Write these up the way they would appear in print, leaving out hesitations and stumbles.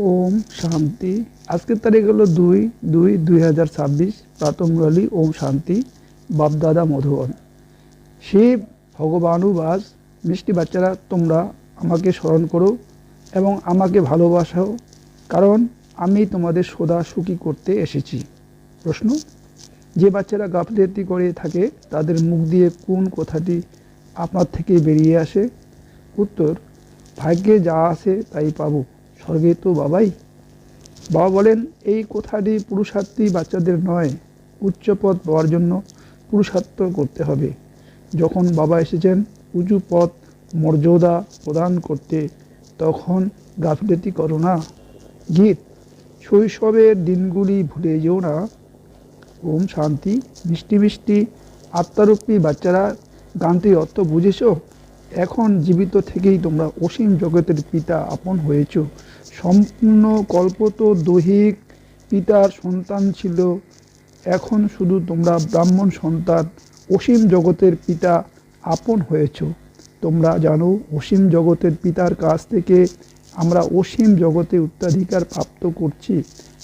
ওম শান্তি। আজকের তারিখ হলো 2/2/2026। প্রাতঃ মুরালি ওম শান্তি। বাপদাদা মধুবন। শিব ভগবানুবাস। মিষ্টি বাচ্চারা, তোমরা আমাকে স্মরণ করো এবং আমাকে ভালোবাসাও, কারণ আমি তোমাদের সদা সুখী করতে এসেছি। প্রশ্ন: যে বাচ্চারা গাফিলতি করে থাকে তাদের মুখ দিয়ে কোন কথাটি আপনার থেকে বেরিয়ে আসে? উত্তর: ভাগ্যে যা আছে তাই পাবো, স্বর্গে তো বাবাই। বাবা বলেন, এই কথাটি পুরুষার্থী বাচ্চাদের নয়, উচ্চ পদ পাওয়ার জন্য পুরুষার্থ করতে হবে। যখন বাবা এসেছেন উঁচু পদ মর্যাদা প্রদান করতে, তখন গাফিলতি করো না। গীত: শৈশবের দিনগুলি ভুলে যেও না। ওম শান্তি। মিষ্টি মিষ্টি আত্মারূপী বাচ্চারা, গানটির অর্থ বুঝেছ? এখন জীবিত থেকেই তোমরা অসীম জগতের পিতা আপন হয়েছ। সম্পূর্ণ কল্পত দৈহিক পিতার সন্তান ছিল, এখন শুধু তোমরা ব্রাহ্মণ সন্তান অসীম জগতের পিতা আপন হয়েছ। তোমরা জানো, অসীম জগতের পিতার কাছ থেকে আমরা অসীম জগতে উত্তরাধিকার প্রাপ্ত করছি।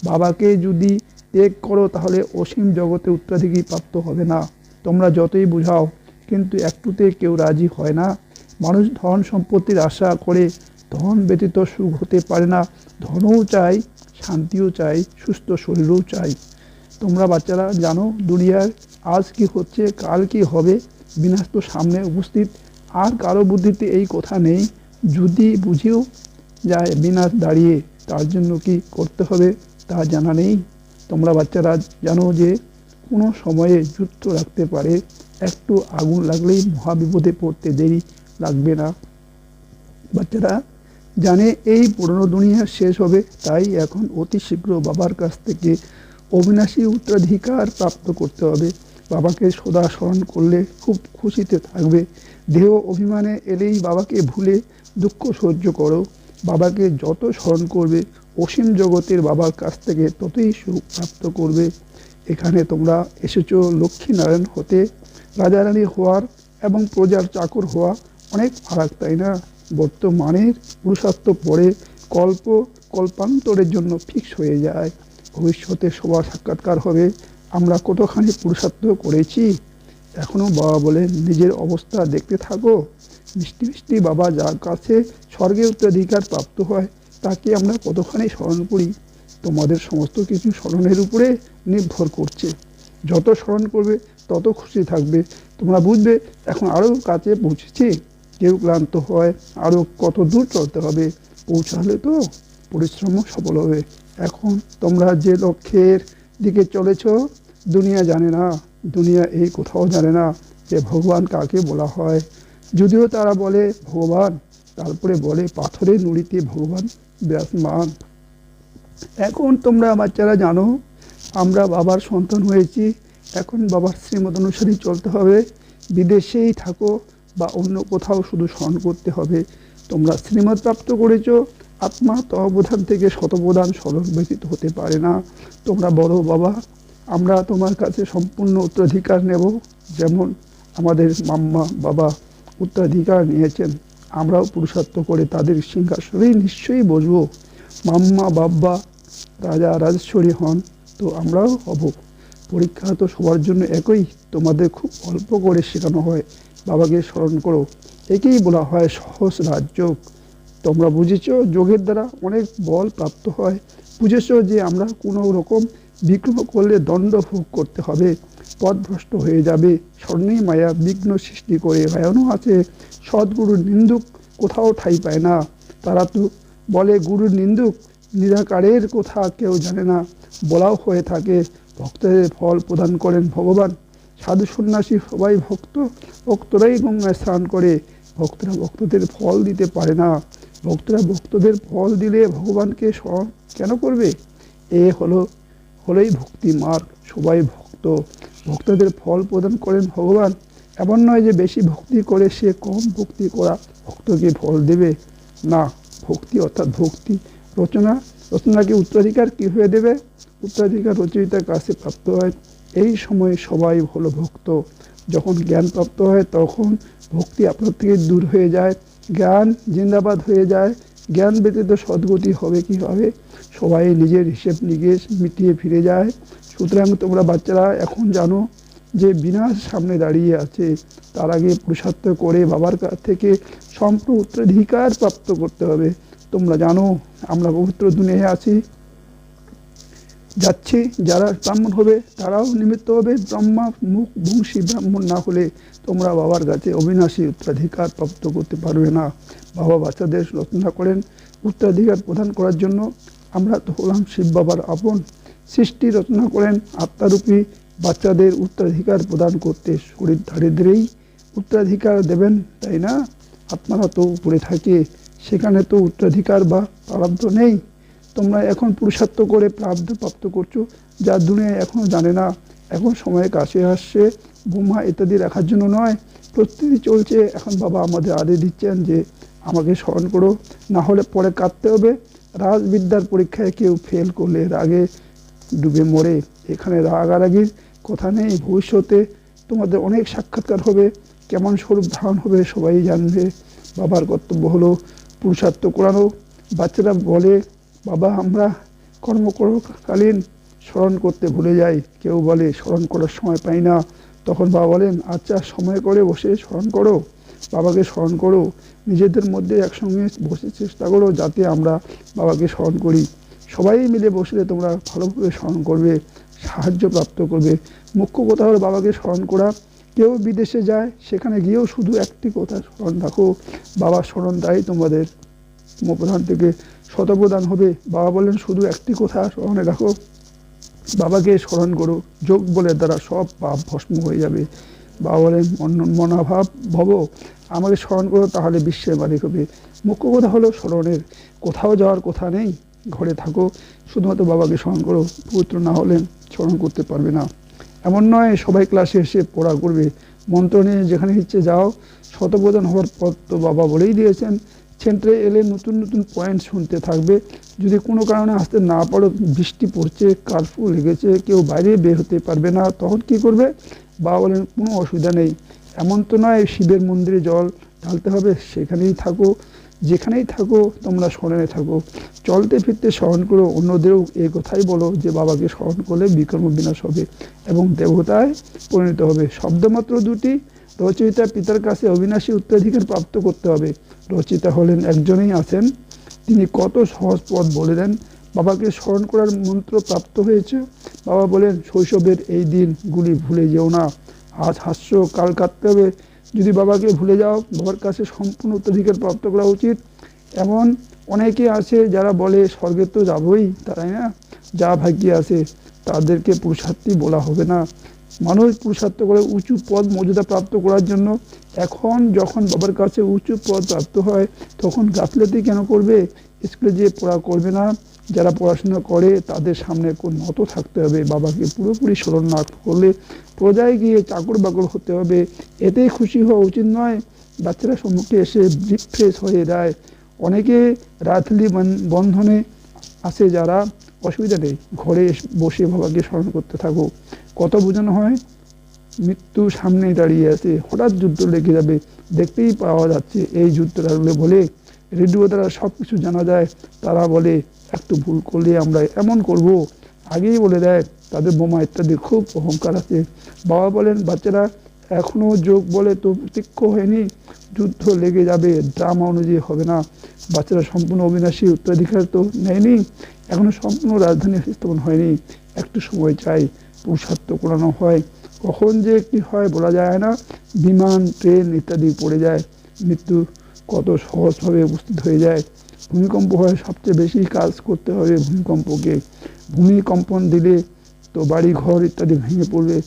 বাবাকে যদি ত্যাগ করো তাহলে অসীম জগতে উত্তরাধিকারী প্রাপ্ত হবে না। তোমরা যতই বুঝাও, কিন্তু একটুতে কেউ রাজি হয় না। মানুষ ধন সম্পত্তির আশা করে, ধন ব্যতীত সুখ হতে পারে না। ধনও চাই, শান্তিও চাই, সুস্থ শরীরও চাই। তোমরা বাচ্চারা জানো, দুনিয়ার আজ কি হচ্ছে, কাল কি হবে, বিনাশ তো সামনে উপস্থিত। আর কারো বুদ্ধিতে এই কথা নেই। যদি বুঝেও যায় বিনাশ দাঁড়িয়ে, তার জন্য কি করতে হবে তা জানা নেই। তোমরা বাচ্চারা জানো যে কোনো সময়ে যুদ্ধ রাখতে পারে, একটু আগুন লাগলেই মহাবিপদে পড়তে দেরি লাগবে না। বাচ্চারা জানে এই পুরনো দুনিয়া শেষ হবে, তাই এখন অতি শীঘ্র বাবার কাছ থেকে অবিনাশী উত্তরাধিকার প্রাপ্ত করতে হবে। বাবাকে সদা স্মরণ করলে খুব খুশিতে থাকবে। দেহ অভিমানে এলেই বাবাকে ভুলে দুঃখ সহ্য করো। বাবাকে যত স্মরণ করবে, অসীম জগতের বাবার কাছ থেকে ততই সুখ প্রাপ্ত করবে। এখানে তোমরা এসেছো লক্ষ্মীনারায়ণ হতে। রাজারানী হওয়ার এবং প্রজার চাকর হওয়া অনেক ফারাক, তাই না? বর্তমানের পুরুষার্থ পরে কল্পান্তরের জন্য ফিক্স হয়ে যায়। ভবিষ্যতে সবার সাক্ষাৎকার হবে। আমরা কতখানি পুরুষার্থ করেছি। এখনও বাবা বলেন, নিজের অবস্থা দেখতে থাকো। মিষ্টি মিষ্টি বাবা যার কাছে স্বর্গে উত্তরাধিকার প্রাপ্ত হয়, তাকে আমরা কতখানি স্মরণ করি। তোমাদের সমস্ত কিছু স্মরণের উপরে নির্ভর করছে। যত স্মরণ করবে তত খুশি থাকবে। তোমরা বুঝবে এখন আরও কাছে পৌঁছেছি। কেউ ক্লান্ত হয়, আরও কত দূর চলতে হবে। পৌঁছালে তো পরিশ্রমও সফল হবে। এখন তোমরা যে লক্ষ্যের দিকে চলেছ, দুনিয়া জানে না। দুনিয়া এই কোথাও জানে না যে ভগবান কাকে বলা হয়। যদিও তারা বলে ভগবান, তারপরে বলে পাথরের নুড়িতে ভগবান বিরাজমান। এখন তোমরা বাচ্চারা জানো, আমরা বাবার সন্তান হয়েছি। এখন বাবার শ্রীমত অনুসারেই চলতে হবে। বিদেশেই থাকো বা অন্য কোথাও, শুধু স্মরণ করতে হবে। তোমরা শ্রীমত প্রাপ্ত করেছ। আত্মা তহপ্রধান থেকে শতপ্রধান সড়ক ব্যতীত হতে পারে না। তোমরা বড় বাবা, আমরা তোমার কাছে সম্পূর্ণ উত্তরাধিকার নেব। যেমন আমাদের মাম্মা বাবা উত্তরাধিকার নিয়েছেন, আমরাও পুরুষার্থ করে তাদের সিংহাসনেই নিশ্চয়ই বসবো। মাম্মা বাবা রাজা রাজেশ্বরী হন, তো আমরাও হব। পরীক্ষা তো সবার জন্য একই। তোমাদের খুব অল্প করে শেখানো হয়, বাবাকে স্মরণ করো। একেই বলা হয় সহজ রাজযোগ। তোমরা বুঝেছ, যোগের দ্বারা অনেক বল প্রাপ্ত হয়। বুঝেছ যে আমরা কোনো রকম বিঘ্ন করলে দণ্ড ভোগ করতে হবে, পথভ্রষ্ট হয়ে যাবে। স্বর্ণেই মায়া বিঘ্ন সৃষ্টি করে। ভয়ানও আছে, সদ্গুরুর নিন্দুক কোথাও ঠাঁই পায় না। তারা তো বলে গুরুর নিন্দুক, নিরাকারের কথা কেউ জানে না, বলাও হয়ে থাকে। ভক্তদের ফল প্রদান করেন ভগবান। সাধু সন্ন্যাসী সবাই ভক্ত, ভক্তরাই গঙ্গায় স্নান করে। ভক্তরা ভক্তদের ফল দিতে পারে না। ভক্তরা ভক্তদের ফল দিলে ভগবানকে স্মরণ কেন করবে? এ হলোই ভক্তি মার্গ। সবাই ভক্ত, ভক্তদের ফল প্রদান করেন ভগবান। এমন নয় যে বেশি ভক্তি করে সে কম ভক্তি করা ভক্তকে ফল দেবে না। ভক্তি অর্থাৎ ভক্তি। রচনাকে উত্তরাধিকার কী হয়ে দেবে? উত্তরাধিকার রচয়িতার কাছে প্রাপ্ত হয়। এই সময় সবাই হলো ভক্ত। যখন জ্ঞান প্রাপ্ত হয় তখন ভক্তি আপনার থেকে দূর হয়ে যায়। জ্ঞান জিন্দাবাদ হয়ে যায়। জ্ঞান ব্যতীত সদ্গতি হবে কিভাবে? সবাই নিজের হিসেব নিকেশ মিটিয়ে ফিরে যায়। সুতরাং তোমরা বাচ্চারা এখন জানো যে বিনাশ সামনে দাঁড়িয়ে আছে। তার আগে পুরুষার্থ করে বাবার কাছ থেকে সম্পূর্ণ উত্তরাধিকার প্রাপ্ত করতে হবে। তোমরা জানো আমরা পবিত্র দুনিয়ায় আছি, যাচ্ছি। যারা ব্রাহ্মণ হবে তারাও নিমিত্ত হবে। ব্রহ্মা মুখ বংশী ব্রাহ্মণ না হলে তোমরা বাবার কাছে অবিনাশী উত্তরাধিকার প্রাপ্ত করতে পারবে না। বাবা বাচ্চাদের রচনা করেন উত্তরাধিকার প্রদান করার জন্য। আমরা তো হলাম শিব বাবার আপন সৃষ্টি। রচনা করেন আত্মারূপী বাচ্চাদের উত্তরাধিকার প্রদান করতে। শরীর দারিদ্রেই উত্তরাধিকার দেবেন, তাই না? আত্মারা তো উপরে থাকে, সেখানে তো উত্তরাধিকার বা প্রারব্ধ নেই। তোমরা এখন পুরুষার্থ করে প্রাপ্ত করছো, যা দুনিয়ায় এখনও জানে না। এখন সময় কাছে আসছে, বোমা ইত্যাদি রাখার জন্য নয়, প্রস্তুতি চলছে। এখন বাবা আমাদের আদেশ দিচ্ছেন যে আমাকে স্মরণ করো, না হলে পরে কাঁদতে হবে। রাজবিদ্যার পরীক্ষায় কেউ ফেল করলে রাগে ডুবে মরে। এখানে রাগারাগির কথা নেই। ভবিষ্যতে তোমাদের অনেক সাক্ষাৎকার হবে, কেমন স্বরূপ ধারণ হবে সবাই জানবে। বাবার কর্তব্য হলো পুরুষার্থ করানো। বাচ্চারা বলে বাবা আমরা কর্মকালীন স্মরণ করতে ভুলে যাই। কেউ বলে স্মরণ করার সময় পাই না। তখন বাবা বলেন আচ্ছা সময় করে বসে স্মরণ করো, বাবাকে স্মরণ করো। নিজেদের মধ্যে একসঙ্গে বসে চেষ্টা করো যাতে আমরা বাবাকে স্মরণ করি। সবাই মিলে বসলে তোমরা ভালোভাবে স্মরণ করবে, সাহায্য প্রাপ্ত করবে। মুখ্য কথা হলো বাবাকে স্মরণ করা। কেউ বিদেশে যায়, সেখানে গিয়েও শুধু একটি কথা স্মরণ রাখো, বাবা স্মরণ, তাই তোমাদের প্রধান থেকে শতপ্রদান হবে। বাবা বলেন শুধু একটি কথা স্মরণে রাখো, বাবাকে স্মরণ করো, যোগ বলের দ্বারা সব পাপ ভস্ম হয়ে যাবে। বাবা বলেন মনাভাব ভব, আমাকে স্মরণ করো তাহলে বিশ্বের মালিক হবে। মুখ্য কথা হলো স্মরণের। কোথাও যাওয়ার কথা নেই, ঘরে থাকো, শুধুমাত্র বাবাকে স্মরণ করো। পবিত্র না হলে স্মরণ করতে পারবে না। এমন নয় সবাই ক্লাসে এসে পড়া করবে, মন্ত্র নিয়ে যেখানে ইচ্ছে যাও। শতপ্রদান হওয়ার পর তো বাবা বলেই দিয়েছেন, সেন্টারে এলে নতুন নতুন পয়েন্ট শুনতে থাকবে। যদি কোনো কারণে আসতে না পারো, বৃষ্টি পড়ছে, কারফিউ লেগেছে, কেউ বাইরে বের হতে পারবে না, তখন কি করবে? বাবা বলেন কোনো অসুবিধা নেই। এমন তো নয় শিবের মন্দিরে জল ঢালতে হবে, সেখানেই থাকো, যেখানেই থাকো তোমরা স্মরণে থাকো। চলতে ফিরতে স্মরণ করো। অন্যদেরও এই কথাই বলো যে বাবাকে স্মরণ করলে বিকর্ম বিনাশ হবে এবং দেবতায় পরিণত হবে। শব্দমাত্র দুটি। রচয়িতা পিতার কাছে অবিনাশী উত্তরাধিকার প্রাপ্ত করতে হবে। রচয়িতা হলেন একজনেই আছেন, তিনি কত সহজ পথ বলে দেন। বাবাকে স্মরণ করার মন্ত্র প্রাপ্ত হয়েছে। বাবা বলেন শৈশবের এই দিনগুলি ভুলে যেও না। আজ হাস্য, কাল কাঁদতে হবে। যদি বাবাকে ভুলে যাও, বাবার কাছে সম্পূর্ণ উত্তরাধিকার প্রাপ্ত করা উচিত। এমন অনেকে আছে যারা বলে স্বর্গে তো যাবই, তাই না? যা ভাগ্যে আছে তাদেরকে পুরুষার্থী বলা হবে না। মানুষ পুরুষার্থ করে উঁচু পদ মর্যাদা প্রাপ্ত করার জন্য। এখন যখন বাবার কাছে উঁচু পদ প্রাপ্ত হয় তখন গাফলতি কেন করবে? স্কুলে যেয়ে পড়া করবে না। যারা পড়াশোনা করে তাদের সামনে নত থাকতে হবে। বাবাকে পুরোপুরি স্মরণ না করলে প্রজায় গিয়ে চাকর বাকর হতে হবে, এতেই খুশি হওয়া উচিত নয়। বাচ্চারা সম্মুখে এসে রিফ্রেশ হয়ে যায়। অনেকে রাতলি বন্ধনে আসে, যারা অসুবিধা নেই, ঘরে বসে বাবাকে স্মরণ করতে থাকো। কত বোঝানো হয়, মৃত্যু সামনে দাঁড়িয়ে আছে, হঠাৎ যুদ্ধ লেগে যাবে, দেখতেই পাওয়া যাচ্ছে। এই যুদ্ধটা বলে রেডিও দ্বারা সব কিছু জানা যায়। তারা বলে একটু ভুল করলে আমরা এমন করব, আগেই বলে দেয়। তাদের বোমা ইত্যাদি খুব অহংকার আছে। বাবা বলেন বাচ্চারা এখনও যোগ বলে তো প্রত্যক্ষ হয়নি, যুদ্ধ লেগে যাবে, ড্রামা অনুযায়ী হবে না। বাচ্চারা সম্পূর্ণ অবিনাশী উত্তরাধিকার তো নেয়নি, এখনও সম্পূর্ণ রাজধানী স্থাপন হয়নি। একটু সময় চাই, পুরুষার্থ করানো হয়। কখন যে কি হয় বলা যায় না। বিমান, ট্রেন ইত্যাদি পড়ে যায়, মৃত্যু কত সহজভাবে উপস্থিত হয়ে যায়। ভূমিকম্প হয়, সবচেয়ে বেশি কাজ করতে হবে ভূমিকম্পকে। ভূমিকম্পন দিলে তো বাড়ি ঘর ইত্যাদি ভেঙে পড়বে।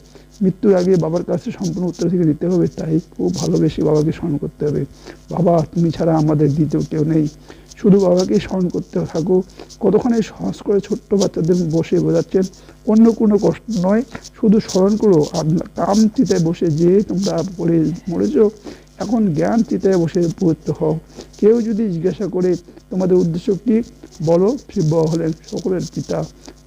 মৃত্যুর আগে বাবার কাছে সম্পূর্ণ উত্তরাধিকার দিতে হবে, তাই খুব ভালোবেসে বাবাকে স্মরণ করতে হবে। বাবা তুমি ছাড়া আমাদের দ্বিতীয় কেউ নেই, শুধু বাবাকে স্মরণ করতে থাকো। কতক্ষণে সহজ করে ছোট্ট বাচ্চাদের বসে বোঝাচ্ছেন, অন্য কোনো কষ্ট নয়, শুধু স্মরণ করো। আর কাম চিতায় বসে যে তোমরা পড়ে মরেছ, এখন জ্ঞান চিতায় বসে পবিত্র হও। কেউ যদি জিজ্ঞাসা করে তোমাদের উদ্দেশ্য কী, বলো শিব হলেন সকলের পিতা,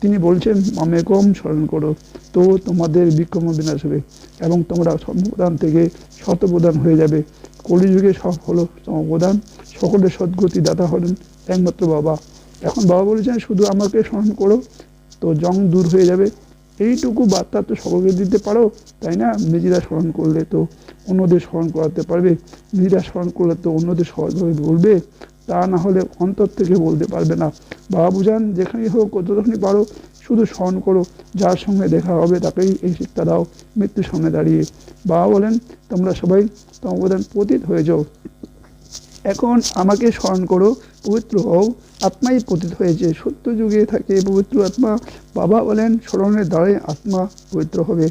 তিনি বলছেন মামেকম স্মরণ করো, তো তোমাদের বিক্রম বিনাশ হবে এবং তোমরা সমপ্রদান থেকে শতপ্রদান হয়ে যাবে। কলিযুগে সব হলো সমপ্রদান, সকলের সদ্গতি দাতা হলেন একমাত্র বাবা। এখন বাবা বলেছেন শুধু আমাকে স্মরণ করো তো জং দূর হয়ে যাবে। এইটুকু বার্তা তো সকলকে দিতে পারো, তাই না? নিজেরা স্মরণ করলে তো অন্যদের স্মরণ করাতে পারবে, নিজেরা স্মরণ করলে তো অন্যদের সহজভাবে বলবে, তা না হলে অন্তর থেকে বলতে পারবে না। বাবা বুঝান যেখানেই হোক যতখানি পারো শুধু স্মরণ করো, যার সঙ্গে দেখা হবে তাকেই এই শিক্ষা দাও মৃত্যুর সামনে দাঁড়িয়ে। বাবা বলেন তোমরা সবাই তোমাদের পতিত হয়ে যাও, এখন আমাকে স্মরণ করো, পবিত্র হও। আত্মাই পতিত হয়েছে, সত্য যুগে থাকে পবিত্র আত্মা। বাবা বলেন স্মরণের দ্বারাই আত্মা পবিত্র হবে,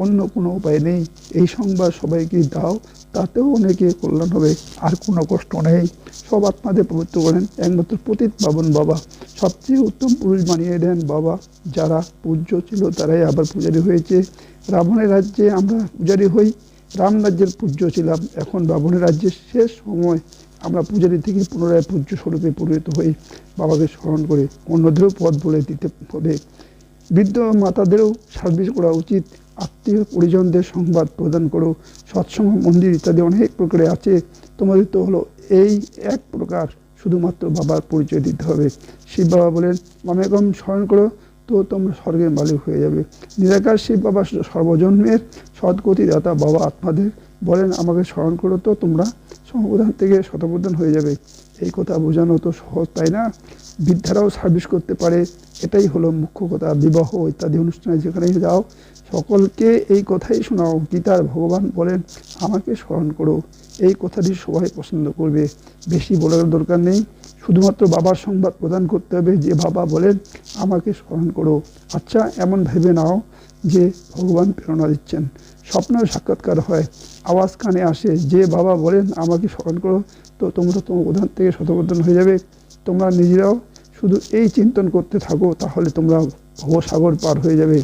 অন্য কোনো উপায় নেই। এই সংবাদ সবাইকে দাও, তাতেও অনেকে কল্যাণ হবে, আর কোনো কষ্ট নেই। সব আত্মাদের পবিত্র করেন একমাত্র পতিত পাবন বাবা। সবচেয়ে উত্তম পুরুষ বানিয়ে দেন বাবা। যারা পূজ্য ছিল তারাই আবার পূজারী হয়েছে। রাবণের রাজ্যে আমরা পূজারী হই, রাম রাজ্যের পূজ্য ছিলাম, এখন রাবণের রাজ্যের শেষ সময় আমরা পূজারী থেকে পুনরায় পূজ্য স্বরূপে পরিণত হই। বাবাকে স্মরণ করে অন্যদেরও পথ বলে দিতে হবে। বৃদ্ধ মাতাদেরও সার্ভিস করা উচিত। আত্মীয় পরিজনদের সংবাদ প্রদান করো। সৎসঙ্গ মন্দির ইত্যাদি অনেক প্রকারে আছে, তোমাদের তো হলো এই এক প্রকার, শুধুমাত্র বাবার পরিচয় দিতে হবে। শিব বাবা বলেন মামেকম স্মরণ করো তো তোমরা স্বর্গের মালিক হয়ে যাবে। নিরাকার শিব বাবা সর্বজন্মের সদ্গতিদাতা বাবা। আত্মাদের বলেন আমাকে স্মরণ করো তো তোমরা সমপ্রধান থেকে শতপ্রধান হয়ে যাবে। এই কথা বোঝানো তো সহজ, তাই না? বৃদ্ধারাও সার্ভিস করতে পারে, এটাই হলো মুখ্য কথা। বিবাহ ইত্যাদি অনুষ্ঠানে যেখানে যাও সকলকে এই কথাই শোনাও। গীতার ভগবান বলেন আমাকে স্মরণ করো, এই কথাটি সবাই পছন্দ করবে। বেশি বলার দরকার নেই, শুধুমাত্র বাবার সংবাদ প্রদান করতে হবে যে বাবা বলেন আমাকে স্মরণ করো। আচ্ছা এমন ভেবে নাও যে ভগবান প্রেরণা দিচ্ছেন, স্বপ্নেও সাক্ষাৎকার হয়, আওয়াজ কানে আসে যে বাবা বলেন আমাকে স্মরণ করো তো তোমরা তোমার প্রধান থেকে শতপ্রধান হয়ে যাবে। তোমরা নিজেরাও শুধু এই চিন্তন করতে থাকো, তাহলে তোমরা ভবসাগর পার হয়ে যাবে।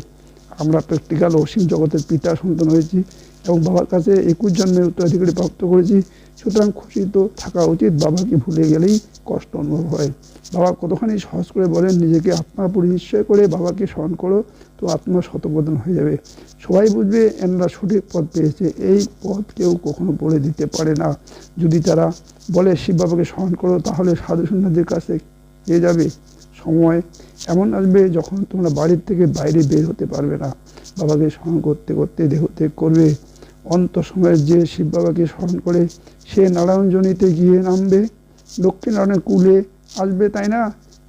আমরা প্র্যাকটিক্যাল অসীম জগতের পিতা সন্তান হয়েছি এবং বাবার কাছে 21 জন্মের উত্তরাধিকারী প্রাপ্ত করেছি, সুতরাং খুশি তো থাকা উচিত। বাবাকে ভুলে গেলেই কষ্ট অনুভব হয়। বাবা কতখানি সহজ করে বলেন নিজেকে আত্মা পরিনিশ্চয় করে বাবাকে স্মরণ করো তো আত্মা শতপ্রধান হয়ে যাবে। সবাই বুঝবে এনারা সঠিক পথ পেয়েছে। এই পথ কেউ কখনো বলে দিতে পারে না। যদি তারা বলে শিব বাবাকে স্মরণ করো তাহলে সাধু সন্ন্যাসীদের কাছে কে যাবে? সময় এমন আসবে যখন তোমরা বাড়ির থেকে বাইরে বের হতে পারবে না। বাবাকে স্মরণ করতে করতে দেহ ত্যাগ করবে। অন্ত সময়ের যে শিব বাবাকে স্মরণ করে সে নারায়ণজনীতে গিয়ে নামবে, লক্ষ্মীনারায়ণের কুলে আসবে, তাই না?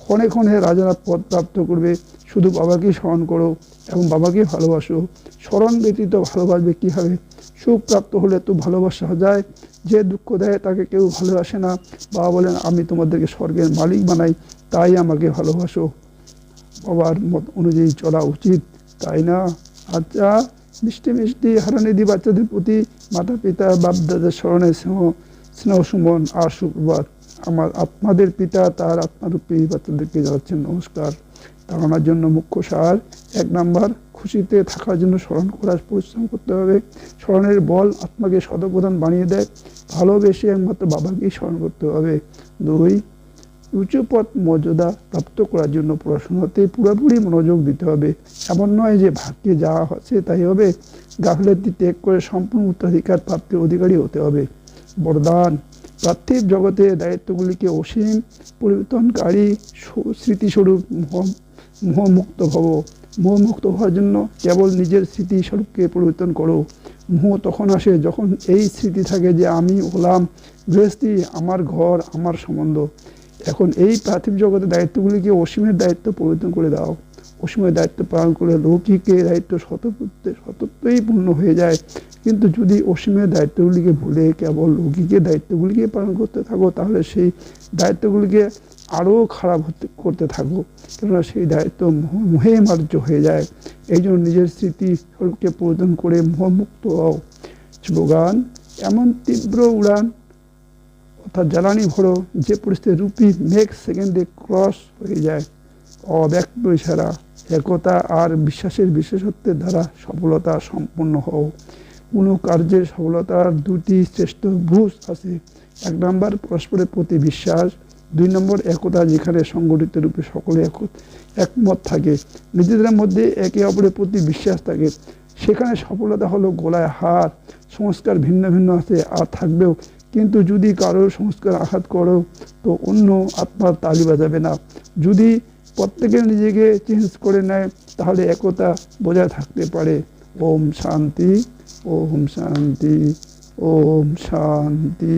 ক্ষণে ক্ষণে রাজারা পদ প্রাপ্ত করবে। শুধু বাবাকে স্মরণ করো এবং বাবাকে ভালোবাসো। স্মরণ ব্যতীত ভালোবাসবে কীভাবে? সুখ প্রাপ্ত হলে তো ভালোবাসা যায়, যে দুঃখ দেয় তাকে কেউ ভালোবাসে না। বাবা বলেন আমি তোমাদেরকে স্বর্গের মালিক বানাই, তাই আমাকে ভালোবাসো। বাবার মত অনুযায়ী চলা উচিত, তাই না? আচ্ছা মিষ্টি মিষ্টি হারানিধি বাচ্চাদের প্রতি মাতা পিতা বাপ দাদার স্মরণে স্নেহ সুমন আর সুপ্রভাত। আমার আত্মাদের পিতা তার আত্মারূপী বাচ্চাদেরকে জানাচ্ছেন নমস্কার। তাড়ানোর জন্য মুখ্য সার 1 নাম্বার, খুশিতে থাকার জন্য স্মরণ করার পরিশ্রম করতে হবে। স্মরণের বল আত্মাকে শতপ্রধান বানিয়ে দেয়। ভালোবেসে একমাত্র বাবাকেই স্মরণ করতে হবে। 2, উঁচু পথ মর্যাদা প্রাপ্ত করার জন্য পড়াশোনাতে পুরোপুরি মনোযোগ দিতে হবে। এমন নয় যে ভাগ্যে যা আছে তাই হবে। গাফিলতি ত্যাগ করে সম্পূর্ণ উত্তরাধিকার প্রাপ্তির অধিকারী হতে হবে। বরদান পার্থিব জগতের দায়িত্বগুলিকে অসীম পরিবর্তনকারী স্মৃতিস্বরূপ মোহমুক্ত ভব। মোহমুক্ত হওয়ার জন্য কেবল নিজের স্মৃতিস্বরূপকে পরিবর্তন করো। মোহ তখন আসে যখন এই স্মৃতি থাকে যে আমি হলাম গৃহস্থী, আমার ঘর, আমার সম্বন্ধ। এখন এই পার্থিব জগতের দায়িত্বগুলিকে অসীমের দায়িত্ব পরিবর্তন করে দাও। অসীমের দায়িত্ব পালন করে লৌকিকের দায়িত্ব সতত্বই পূর্ণ হয়ে যায়। কিন্তু যদি অসীমের দায়িত্বগুলিকে ভুলে কেবল লৌকিকের দায়িত্বগুলিকে পালন করতে থাকো তাহলে সেই দায়িত্বগুলিকে আরও খারাপ করতে থাকো, কেননা সেই দায়িত্ব মোহে মার্জ্য হয়ে যায়। এই জন্য নিজের স্মৃতি স্বরূপকে পরিবর্তন করে মোহমুক্ত হও। স্লোগান এমন তীব্র উড়ান অর্থাৎ জ্বালানি ভরো যে পরিস্থিতি রূপী মেঘ সেকেন্ডে ক্রস হয়ে যায়। অব্যক্ত ইশারা একতা আর বিশ্বাসের বিশেষত্বের দ্বারা সফলতা সম্পন্ন হও। কোনো কার্যের সফলতার 2টি শ্রেষ্ঠ ভূষ আছে। 1 নাম্বার পরস্পরের প্রতি বিশ্বাস, 2 নম্বর একতা, যেখানে সংগঠিত রূপে সকলে একমত থাকে, নিজেদের মধ্যে একে অপরের প্রতি বিশ্বাস থাকে, সেখানে সফলতা হলো গলায় হার। সংস্কার ভিন্ন ভিন্ন আছে আর থাকবেও, কিন্তু যদি কারোর সংস্কার আঘাত করো তো অন্য আত্মার তালি বাজাবে না। যদি প্রত্যেকে নিজেকে চেঞ্জ করে নেয় তাহলে একতা বজায় থাকতে পারে। ওম শান্তি, ওম শান্তি, ওম শান্তি।